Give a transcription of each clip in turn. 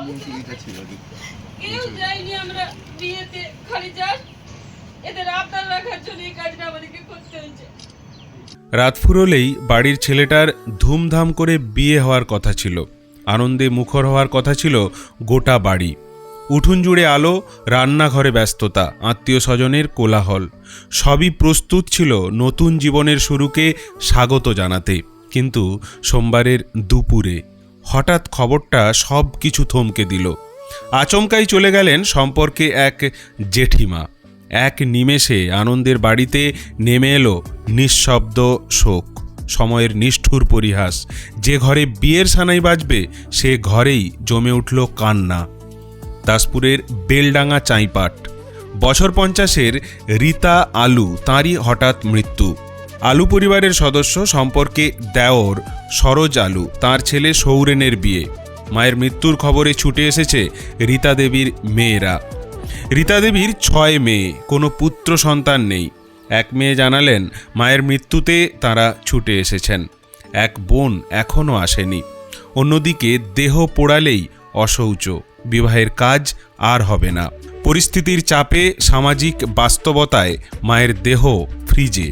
মুন্সিটা ছিল কেউ যায়নি, আমরা বিয়েতে খালি জাস্ট এদের আবদার রাখার জন্য এই কাজটা আমাদেরকে করতে হয়েছে। রাত ফুরোলেই বাড়ির ছেলেটার ধুমধাম করে বিয়ে হওয়ার কথা ছিল, আনন্দে মুখর হওয়ার কথা ছিল গোটা বাড়ি। উঠোন জুড়ে আলো, রান্নাঘরে ব্যস্ততা, আত্মীয় স্বজনের কোলাহল, সবই প্রস্তুত ছিল নতুন জীবনের শুরুকে স্বাগত জানাতে। কিন্তু সোমবারের দুপুরে হঠাৎ খবরটা সব কিছু থমকে দিল। আচমকাই চলে গেলেন সম্পর্কে এক জেঠিমা। এক নিমেষে আনন্দের বাড়িতে নেমে এলো নিঃশব্দ শোক, সময়ের নিষ্ঠুর পরিহাস। যে ঘরে বিয়ের সানাই বাজবে সে ঘরেই জমে উঠল কান্না। দাসপুরের বেলডাঙ্গা চাইপাট, বছর 50-এর রীতা আলু, তাঁরই হঠাৎ মৃত্যু। আলু পরিবারের সদস্য, সম্পর্কে দেওর সরোজ আলু, তার ছেলে সৌরেনের বিয়ে। মায়ের মৃত্যুর খবরে ছুটে এসেছে রীতা দেবীর মেয়েরা। রীতা দেবীর 6 মেয়ে, কোনো পুত্র সন্তান নেই। এক মেয়ে জানালেন মায়ের মৃত্যুতে তারা ছুটে এসেছেন, এক বোন এখনও আসেনি। অন্যদিকে দেহ পোড়ালেই অশৌচ, বিবাহের কাজ আর হবে না। পরিস্থিতির চাপে, সামাজিক বাস্তবতায় মায়ের দেহ ফ্রিজে।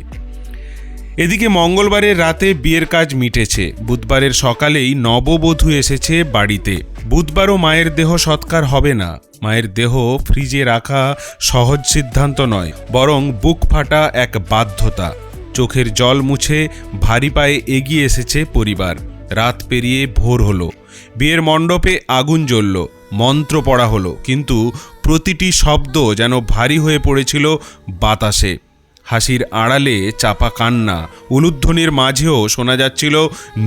এদিকে মঙ্গলবারের রাতে বিয়ের কাজ মিটেছে, বুধবারের সকালেই নববধূ এসেছে বাড়িতে। বুধবারও মায়ের দেহ সৎকার হবে না। মায়ের দেহ ফ্রিজে রাখা সহজ সিদ্ধান্ত নয়, বরং বুক ফাটা এক বাধ্যতা। চোখের জল মুছে ভারী পায়ে এগিয়ে এসেছে পরিবার। রাত পেরিয়ে ভোর হলো, বিয়ের মণ্ডপে আগুন জ্বলল, মন্ত্র পড়া হলো, কিন্তু প্রতিটি শব্দ যেন ভারী হয়ে পড়েছিল বাতাসে। হাসির আড়ালে চাপা কান্না, উলুধ্বনির মাঝেও শোনা যাচ্ছিল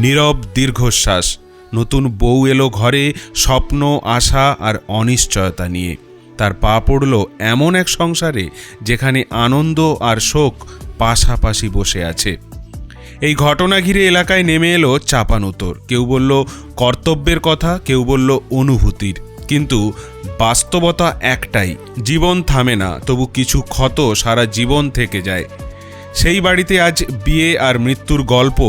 নীরব দীর্ঘশ্বাস। নতুন বউ এলো ঘরে, স্বপ্ন, আশা আর অনিশ্চয়তা নিয়ে। তার পা পড়ল এমন এক সংসারে যেখানে আনন্দ আর শোক পাশাপাশি বসে আছে। এই ঘটনা ঘিরে এলাকায় নেমে এলো চাপানোতর। কেউ বলল কর্তব্যের কথা, কেউ বলল অনুভূতির, কিন্তু বাস্তবতা একটাই, জীবন থামে না, তবু কিছু ক্ষত সারা জীবন থেকে যায়। সেই বাড়িতে আজ বিয়ে আর মৃত্যুর গল্প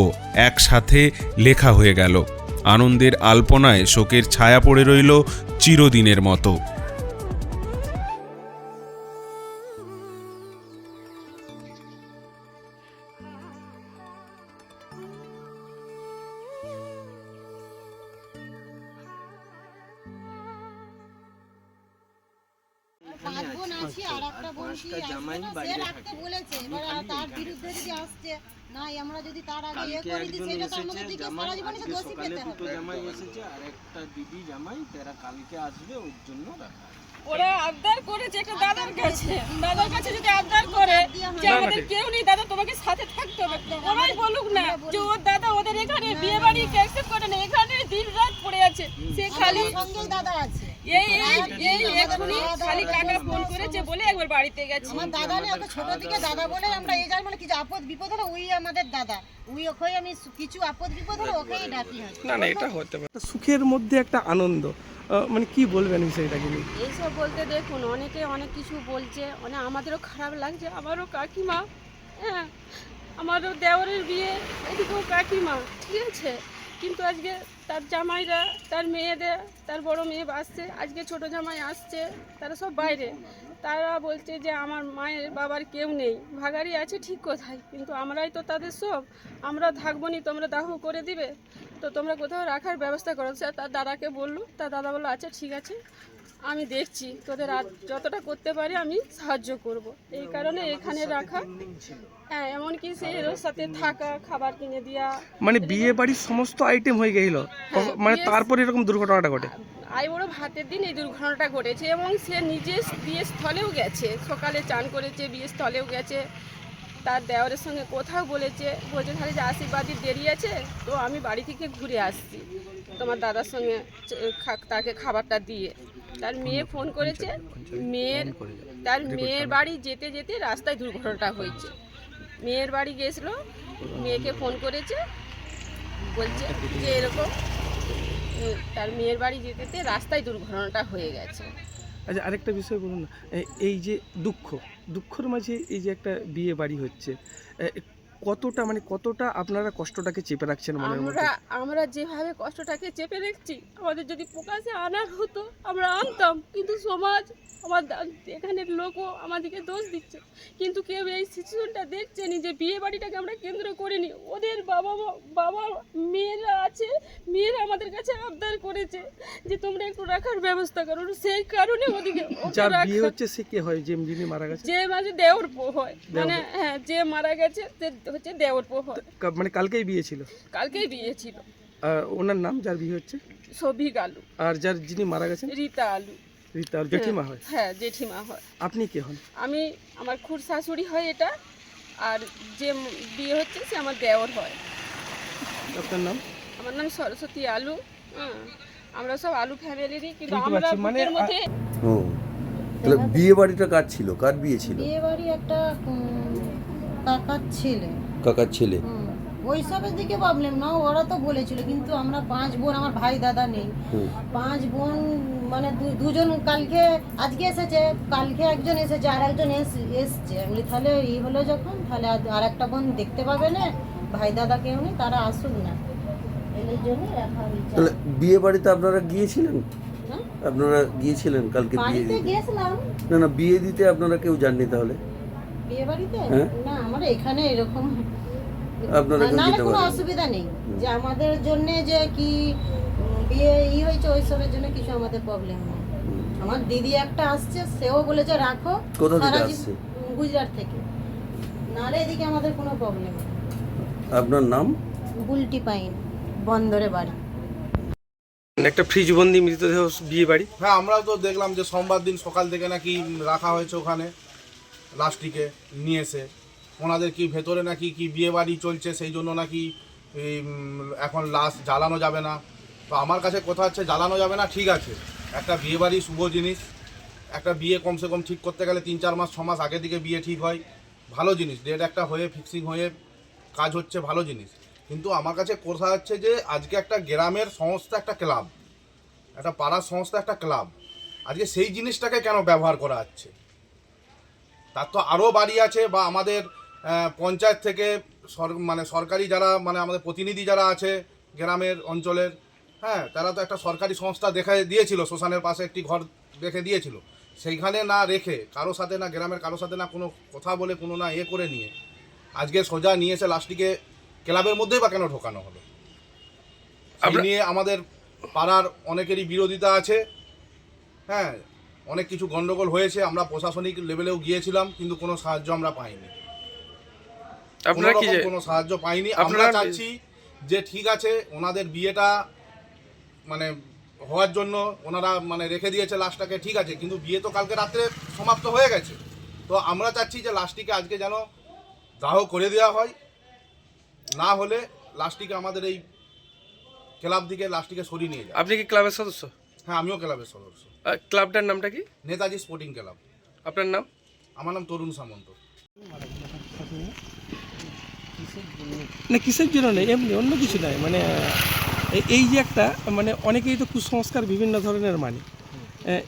একসাথে লেখা হয়ে গেল। আনন্দের আলপনায় শোকের ছায়া পড়ে রইল চিরদিনের মতো। আমরা যদি তার আগে ইয়ে করে দিই সেটা তো আমাদের দিকে সারা জীবনই তো দোষী পেতে হবে। দুটো জামাই এসেছে আর একটা দিদি জামাই, তারা কালকে আসবে, ওর জন্য রাখা। ওরা আবদার করেছে একটা দাদার কাছে, দাদার কাছে যদি আবদার করে যে আমাদের কেউ নেই দাদা, তোমাকে সাথে থাকতে হবে, ওরাই বলুক না যে ওর দাদা ওদের এখানে বিয়ে বাড়ি অ্যাকসেপ্ট করে না, এখানে দিন রাত পড়ে আছে। সে খালি সঙ্গেই দাদা আছে, এই এখনই খালি কাকা ফোন করেছে বলে একবার বাড়িতে গেছি। আমার দাদা নেই, ওকে ছোট থেকে দাদা বলে আমরা এই যাই, মানে কিছু আপদ বিপদ হলে ওই আমাদের দাদা, ওই ওকে আমি কিছু আপদ বিপদ হলে ওকেই ডাকি। না না, এটা হতে পারে সুখের মধ্যে একটা আনন্দ, মানে কি বলবেন বিষয়টাকে নিয়ে? এইসব বলতে দেখুন অনেকে অনেক কিছু বলছে, আমাদেরও খারাপ লাগছে। আমারও কাকিমা, হ্যাঁ আমারও দেওরের বিয়ে, এদিকেও কাকিমা, ঠিক আছে, কিন্তু আজকে তার জামাইরা, তার মেয়েদের, তার বড় মেয়ে আসছে, আজকে ছোট জামাই আসছে, তারা সব বাইরে। তারা বলছে যে আমার মায়ের বাবার কেউ নেই, ভাগাড়ি আছে ঠিক কোথায়, কিন্তু আমরাই তো তাদের সব, আমরা থাকবো নি, তোমরা দাহ করে দিবে, তো তোমরা কোথাও রাখার ব্যবস্থা করো। স্যার তার দাদাকে বললো, তার দাদা বললো আচ্ছা ঠিক আছে, আমি দেখছি, তোদের আর যতটা করতে পারি আমি সাহায্য করব, এই কারণে এখানে রাখা। হ্যাঁ, এমনকি সে এর সাথে থাকা, খাবার কিনে দেওয়া, মানে বিয়ে বাড়ির সমস্ত আইটেম হয়ে গেল, মানে তারপর এরকম দুর্ঘটনাটা ঘটে। আই বড় ভাতের দিন এই দুর্ঘটনাটা ঘটেছে, এবং সে নিজে বিয়ে স্থলেও গেছে, সকালে চান করেছে, বিয়ে স্থলেও গেছে, তার দেওরের সঙ্গে কোথাও বলছে তাহলে যে আশীর্বাদের দেরি আছে, তো আমি বাড়ি থেকে ঘুরে আসছি তোমার দাদার সঙ্গে তাকে খাবারটা দিয়ে। তার মেয়ে ফোন করেছে, তার মেয়ের বাড়ি যেতে যেতে রাস্তায় দুর্ঘটনাটা হয়েছে। মেয়ের বাড়ি গেছিলো, মেয়েকে ফোন করেছে, বলছে যে এরকম তার মেয়ের বাড়ি যেতে যেতে রাস্তায় দুর্ঘটনাটা হয়ে গেছে। আচ্ছা, আরেকটা বিষয় বলুন না, এই যে দুঃখের মাঝে এই যে একটা বিয়ে বাড়ি হচ্ছে, কতটা আপনারা কষ্টটাকে চেপে রাখছেন মনের মধ্যে? আমরা যেভাবে কষ্টটাকে চেপে রেখেছি, আমাদের যদি প্রকাশে আনার হতো আমরা আনতাম, কিন্তু সমাজ এখানের লোকও আমাদেরকে দোষ দিচ্ছে। কিন্তু কেউ এই সিচুয়েশনটা দেখছেনি যে বিয়ে বাড়িটাকে আমরা কেন্দ্র করিনি। ওদের বাবা মেয়েরা আছে, মেয়েরা আমাদের কাছে আবদার করেছে যে তোমরা একটু রাখার ব্যবস্থা করো, সেই কারণে ওদিকে যার বিয়ে হচ্ছে সে কে হয়, যিনি মারা গেছে? যে মাঝে দেওর পো হয়, মানে হ্যাঁ, যে মারা গেছে সে হচ্ছে দেওর পো হয়। মানে কালকেই বিয়ে ছিল? কালকেই বিয়ে ছিল। আর ওনার নাম যার বিয়ে হচ্ছে? সবিক আলু। আর যিনি মারা গেছেন? রীতা আলু। রীতা আর জেঠিমা হয়? হ্যাঁ, জেঠিমা হয়। আপনি কে হন? আমি, আমার খুড় শাশুড়ি হয় এটা, আর যে বিয়ে হচ্ছে সে আমার দেওর হয়। আপনার নাম? আমার নাম সরস্বতী আলু। আমরা সব আলু ফ্যামিলিরই, কিন্তু বুঝতে আমরা পারছি, মানে বুকের মধ্যে ও তাহলে বিয়ে বাড়িটা কার ছিল, কার বিয়ে ছিল? বিয়ে বাড়ি একটা কাকার ছেলে। কাকার ছেলে? ওইসবের দিকে প্রবলেম না, ওরা তো বলেছিল, কিন্তু আমরা 5 বোন, আমার ভাই দাদা নেই। 5 বোন মানে দুজন আজকে এসেছে, কালকে একজন এসেছে, আর একজন এসছে। আমি তাহলে হলো যখন, তাহলে আর একটা বোন দেখতে পাবে না, ভাই দাদা কেউ নেই, তারা আসুক না, এই জন্য রাখা হয়েছে। তাহলে বিয়ে বাড়িতে আপনারা গিয়েছিলেন? হ্যাঁ? আপনারা গিয়েছিলেন কালকে বিয়ে বাড়িতে দিতে? গেছিলাম। না বিয়ে দিতে আপনারা কেউ যাননি তাহলে? বিয়ে বাড়িতে হ্যাঁ? না, আমরা এখানে এরকম আপনারা কেউ না, যেতে কোনো পারেন? অসুবিধা নেই যে আমাদের জন্য যে কি বিয়ে হয়েছে ওইসবের জন্য কিছু আমাদের প্রবলেম নেই। আমার দিদি একটা আসছে, সেও বলেছে রাখো। কোথা থেকে সারা আসছে? গুজরাট থেকে। নাহলে এদিকে আমাদের কোনো প্রবলেম নেই। আপনার নাম? বুলটি পাইন, বন্দরে বাড়ি। একটা ফ্রিজবন্দি মৃতদেহ বিয়ে বাড়ি। হ্যাঁ, আমরাও তো দেখলাম যে সোমবার দিন সকাল থেকে নাকি রাখা হয়েছে ওখানে লাস্টিকে নিয়ে এসে। ওনাদের কি ভেতরে নাকি কি বিয়ে বাড়ি চলছে, সেই জন্য নাকি এখন লাশ জ্বালানো যাবে না। তো আমার কাছে কথা হচ্ছে জ্বালানো যাবে না, ঠিক আছে, একটা বিয়ে বাড়ি শুভ জিনিস, একটা বিয়ে কমসে কম ঠিক করতে গেলে 3-4 মাস 6 মাস আগে থেকে বিয়ে ঠিক হয়, ভালো জিনিস, ডেট একটা হয়ে ফিক্সিং হয়ে কাজ হচ্ছে, ভালো জিনিস। কিন্তু আমার কাছে কথা হচ্ছে যে আজকে একটা গ্রামের সংস্থা, একটা ক্লাব, একটা পাড়ার সংস্থা, একটা ক্লাব, আজকে সেই জিনিসটাকে কেন ব্যবহার করা হচ্ছে? তার তো আরও বাড়ি আছে, বা আমাদের পঞ্চায়েত থেকে মানে সরকারি যারা, মানে আমাদের প্রতিনিধি যারা আছে গ্রামের অঞ্চলের, হ্যাঁ, তারা তো একটা সরকারি সংস্থা দেখে দিয়েছিল, শ্মশানের পাশে একটি ঘর দেখে দিয়েছিল, সেইখানে না রেখে কারোর সাথে, না গ্রামের কারোর সাথে না কোনো কথা বলে, কোনো না করে নিয়ে আজকে সোজা নিয়ে এসে লাস্টিকে ক্লাবের মধ্যেই বা কেন ঢোকানো হলো? এই নিয়ে আমাদের পাড়ার অনেকেরই বিরোধিতা আছে। হ্যাঁ, অনেক কিছু গন্ডগোল হয়েছে, আমরা প্রশাসনিক লেভেলেও গিয়েছিলাম, কিন্তু কোনো সাহায্য আমরা পাইনি। আপনারা কি কোনো সাহায্য পাইনি। আমরা চাচ্ছি যে ঠিক আছে, ওনাদের বিয়েটা মানে হওয়ার জন্য ওনারা মানে রেখে দিয়েছে লাশটাকে, ঠিক আছে, কিন্তু বিয়ে তো কালকে রাত্রে সমাপ্ত হয়ে গেছে। তো আমরা চাচ্ছি যে লাশটিকে আজকে যেন দাহ করে দেওয়া হয়, না হলে লাশটিকে আমাদের এই ক্লাব থেকে লাশটিকে সরিয়ে নিয়ে যায়। আপনি কি ক্লাবের সদস্য? হ্যাঁ, আমিও ক্লাবের সদস্য। ক্লাবটার নামটা কি? Netaji sporting club. আপনার নাম? আমার নাম তরুণ সামন্ত। না কিসের জন্য নেই, এমনি অন্য কিছু নয়, মানে এই যে একটা মানে অনেকেই তো কুসংস্কার বিভিন্ন ধরনের মানে,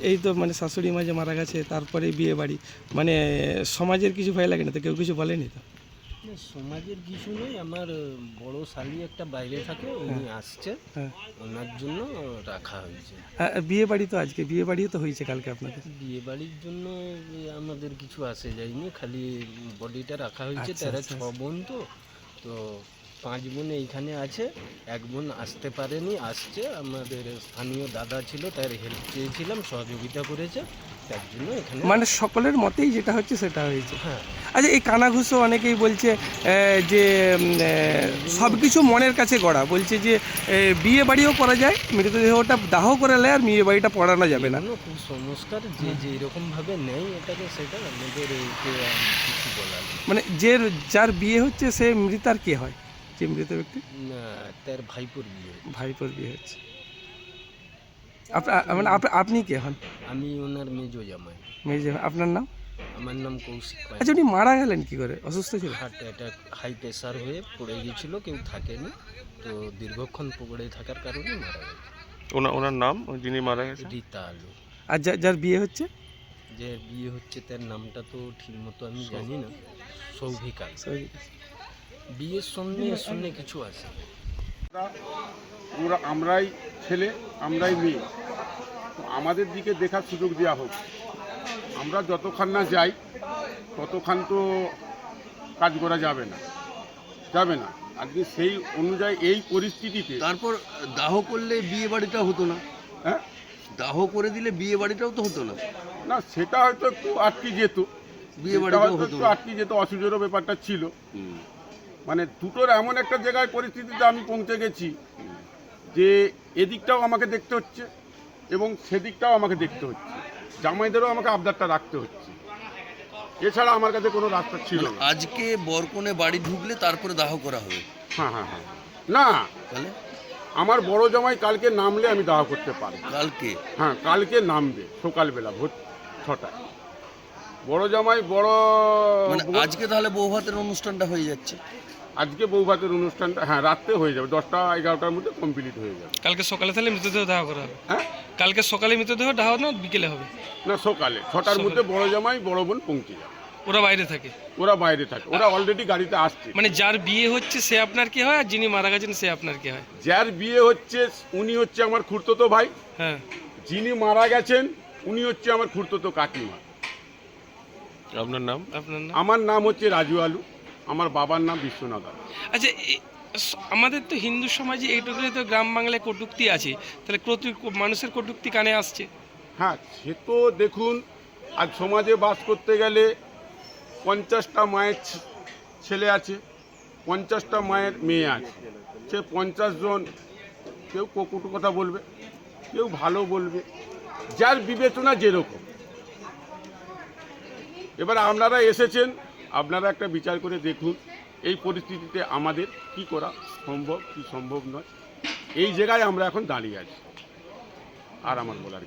এই তো মানে শাশুড়ি মা যে মারা গেছে, তারপরে বিয়ে বাড়ি, মানে সমাজের কিছু ভয় লাগে না তো? কেউ কিছু বলেনি তো? সমাজের কিছু নেই, আমার বড় শালি একটা বাইরে থাকে, উনি আসছে, হ্যাঁ। ওনার জন্য রাখা হয়েছে। বিয়ে বাড়ি তো আজকে, বিয়ে বাড়িও তো হয়েছে কালকে আপনাদের। বিয়ে বাড়ির জন্য আমাদের কিছু আসে যায়নি, খালি বডিটা রাখা হয়েছে। আচ্ছা, তারা আচ্ছা। 6 বোন, তো 5 বোন এইখানে আছে, 1 বোন আসতে পারেনি, আসছে। আমাদের স্থানীয় দাদা ছিল, তার হেল্প চেয়েছিলাম, সহযোগিতা করেছে, তার জন্য এখানে। মানে সকলের মতেই যেটা হচ্ছে সেটা হয়েছে। হ্যাঁ, আচ্ছা, এই কানাঘুষো অনেকেই বলছে যে সব কিছু মনের কাছে গড়া, বলছে যে বিয়ে বাড়িও করা যায়, মৃতদেহটা দাহ করে নেয়, আর বিয়ে বাড়িটা পড়ানো যাবে না। কোনো কুসংস্কার যে যেরকম ভাবে নেই এটাকে, সেটা আমাদের কিছু বলার নেই। মানে যার বিয়ে হচ্ছে সে মৃতার কে হয়, যে মৃত ব্যক্তি? না, তার ভাইপোর বিয়ে। ভাইপোর বিয়ে হচ্ছে। মানে আপনি কে হন? আমি ওনার মেজো জামাই। আপনার নাম? আমার নাম কৌশিক পাই। আচ্ছা, উনি মারা গেলেন কি করে? অসুস্থ ছিল? হার্ট অ্যাটাক, হাই প্রেশার হয়ে পড়ে গিয়েছিল, কেউ থাকেনি, তো দীর্ঘক্ষণ পড়ে থাকার কারণে মারা গেছে। ওনার নাম যিনি মারা গেছেন? রীতা আলু। আর যার বিয়ে হচ্ছে? যে বিয়ে হচ্ছে তার নামটা তো ঠিক মতো আমি জানি না। সৌভিক আলু। বিয়ের সঙ্গে কিছু আছে। আমরাই ছেলে, আমরাই মেয়ে, তো আমাদের দিকে দেখার সুযোগ দেওয়া হোক। আমরা যতক্ষণ না যাই ততক্ষণ তো কাজ করা যাবে না। আজকে সেই অনুযায়ী এই পরিস্থিতিতে তারপর দাহ করলে বিয়ে বাড়িটা হতো না? হ্যাঁ, দাহ করে দিলে বিয়ে বাড়িটাও তো হতো না? না সেটা হয়তো একটু আটকে যেত, বিয়ে সেটা বাড়িটাও হয়তো হতো একটু না। আটকে যেত, অসুবিধারও ব্যাপারটা ছিল। মানে দুটোর এমন একটা জায়গায় পরিস্থিতিতে আমি পৌঁছে গেছি যে এদিকটাও আমাকে দেখতে হচ্ছে এবং সেদিকটাও আমাকে দেখতে হচ্ছে, জামাইদেরও আমাকে আবদারটা রাখতে হচ্ছে, এছাড়া আমার কাছে কোনো রাস্তা ছিল না। আজকে বরকনে বাড়ি ঢুকলে তারপরে দাহ করা হবে? হ্যাঁ, না তাহলে আমার বড় জামাই কালকে নামলে আমি দাহ করতে পারি। কালকে? হ্যাঁ, কালকে নামবে সকালবেলা ভোর 6টায়। বড় জামাই মানে আজকে তাহলে বউ ভাতের অনুষ্ঠানটা হয়ে যাচ্ছে? আজকে বউ ভাতের অনুষ্ঠানটা হ্যাঁ রাত্রে হয়ে যাবে, 10টা-11টার মধ্যে কমপ্লিট হয়ে যাবে। কালকে সকালে তাহলে মৃতদেহ দাহ করা হবে? হ্যাঁ, কালকে সকালে মৃতদেহ দাহ না বিকেলে হবে? না সকালে 6টার মধ্যে বড় জামাই বড় বোন পৌঁছে যাবে। ওরা বাইরে থাকে? ওরা বাইরে থাকে, ওরা অলরেডি গাড়িতে আসছে। মানে যার বিয়ে হচ্ছে সে আপনার কি হয়, আর যিনি মারা গেছেন সে আপনার কি হয়? যার বিয়ে হচ্ছে উনি হচ্ছে আমার খুড়তুতো ভাই, হ্যাঁ। যিনি মারা গেছেন উনি হচ্ছে আমার খুড়তুতো কাকিমা। আপনার নাম? আপনার নাম? আমার নাম হচ্ছে রাজু আলু, আমার বাবার নাম বিশ্বনাথ আলু। আচ্ছা, আমাদের তো হিন্দু সমাজে এইটুকুলে তো গ্রাম বাংলায় কটূক্তি আছে, তাহলে মানুষের কটূক্তি কানে আসছে। হ্যাঁ, সে তো দেখুন, আজ সমাজে বাস করতে গেলে 50টা মায়ের ছেলে আছে, 50টা মায়ের মেয়ে আছে, সে 50 জন কেউ কটু কথা বলবে, কেউ ভালো বলবে, যার বিবেচনা যেরকম। এবার আপনারা এসেছেন, আপনারা একটা বিচার করে দেখুন এই পরিস্থিতিতে আমাদের কি করা সম্ভব কি সম্ভব নয়। এই জায়গায় আমরা এখন দাঁড়িয়ে আছি, আর আমার বলার